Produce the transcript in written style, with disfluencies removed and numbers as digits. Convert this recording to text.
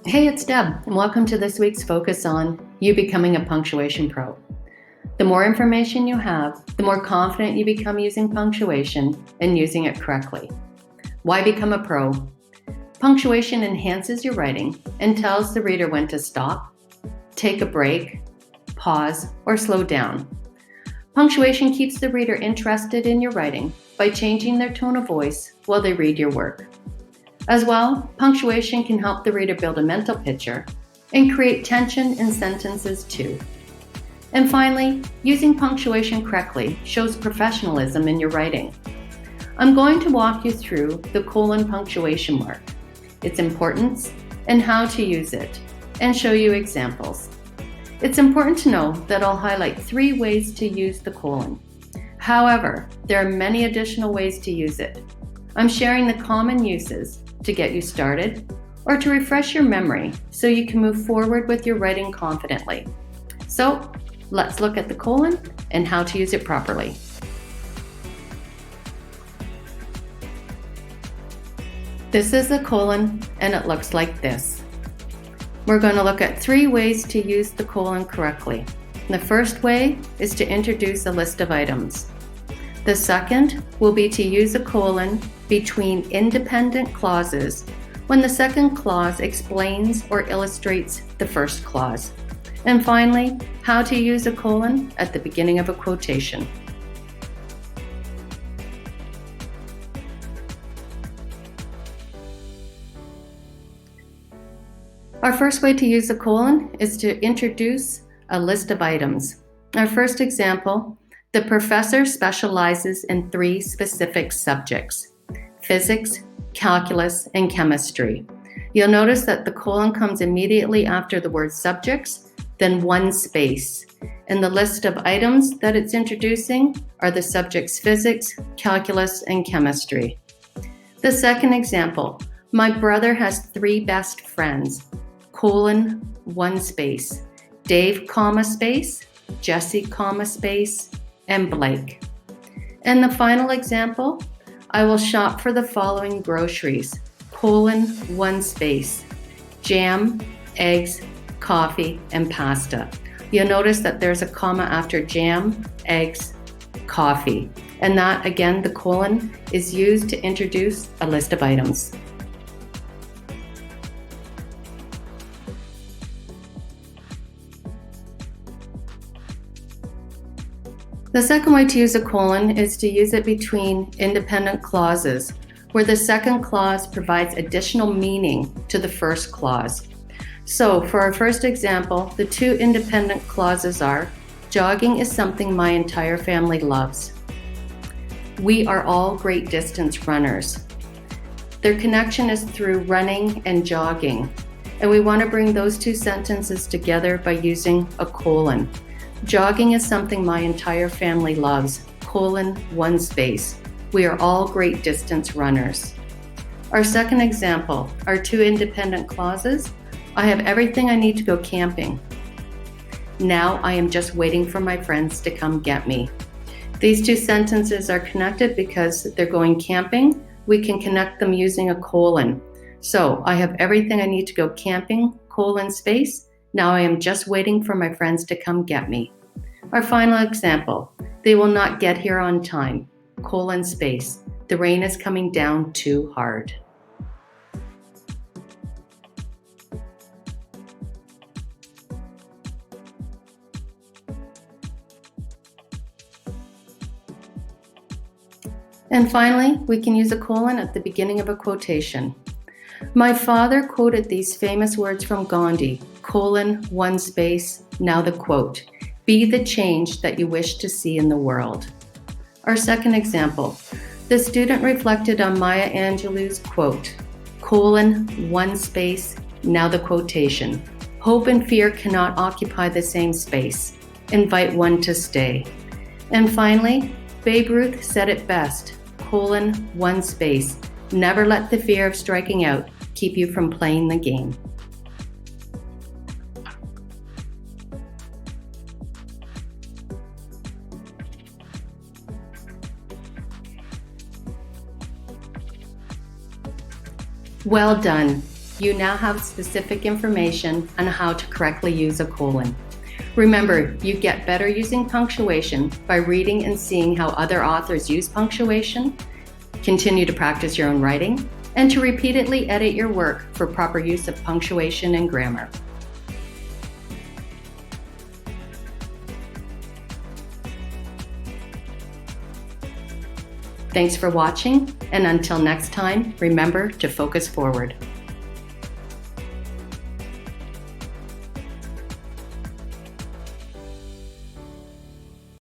Hey, it's Deb, and welcome to this week's focus on you becoming a punctuation pro. The more information you have, the more confident you become using punctuation and using it correctly. Why become a pro? Punctuation enhances your writing and tells the reader when to stop, take a break, pause, or slow down. Punctuation keeps the reader interested in your writing by changing their tone of voice while they read your work. As well, punctuation can help the reader build a mental picture and create tension in sentences too. And finally, using punctuation correctly shows professionalism in your writing. I'm going to walk you through the colon punctuation mark, its importance, and how to use it, and show you examples. It's important to know that I'll highlight 3 ways to use the colon. However, there are many additional ways to use it. I'm sharing the common uses to get you started or to refresh your memory so you can move forward with your writing confidently. So let's look at the colon and how to use it properly. This is the colon and it looks like this. We're going to look at 3 ways to use the colon correctly. The first way is to introduce a list of items. The second will be to use a colon between independent clauses when the second clause explains or illustrates the first clause. And finally, how to use a colon at the beginning of a quotation. Our first way to use a colon is to introduce a list of items. Our first example, the professor specializes in 3 specific subjects: physics, calculus, and chemistry. You'll notice that the colon comes immediately after the word subjects, then 1 space. And the list of items that it's introducing are the subjects physics, calculus, and chemistry. The second example, my brother has 3 best friends, colon, 1 space, Dave, comma, space, Jesse, comma, space, and Blake. And the final example, I will shop for the following groceries, colon, 1 space, jam, eggs, coffee, and pasta. You'll notice that there's a comma after jam, eggs, coffee. And that, again, the colon is used to introduce a list of items. The second way to use a colon is to use it between independent clauses, where the second clause provides additional meaning to the first clause. So for our first example, the 2 independent clauses are, jogging is something my entire family loves. We are all great distance runners. Their connection is through running and jogging, and we want to bring those 2 sentences together by using a colon. Jogging is something my entire family loves, colon, 1 space. We are all great distance runners. Our second example, our 2 independent clauses, I have everything I need to go camping. Now I am just waiting for my friends to come get me. These 2 sentences are connected because they're going camping. We can connect them using a colon. So I have everything I need to go camping, colon, space. Now I am just waiting for my friends to come get me. Our final example, they will not get here on time, colon, space. The rain is coming down too hard. And finally, we can use a colon at the beginning of a quotation. My father quoted these famous words from Gandhi, colon, 1 space, now the quote, be the change that you wish to see in the world. Our second example, the student reflected on Maya Angelou's quote, colon, 1 space, now the quotation. Hope and fear cannot occupy the same space. Invite one to stay. And finally, Babe Ruth said it best, colon, 1 space, never let the fear of striking out keep you from playing the game. Well done. you now have specific information on how to correctly use a colon. Remember, you get better using punctuation by reading and seeing how other authors use punctuation, continue to practice your own writing, and to repeatedly edit your work for proper use of punctuation and grammar. Thanks for watching, and until next time, remember to focus forward.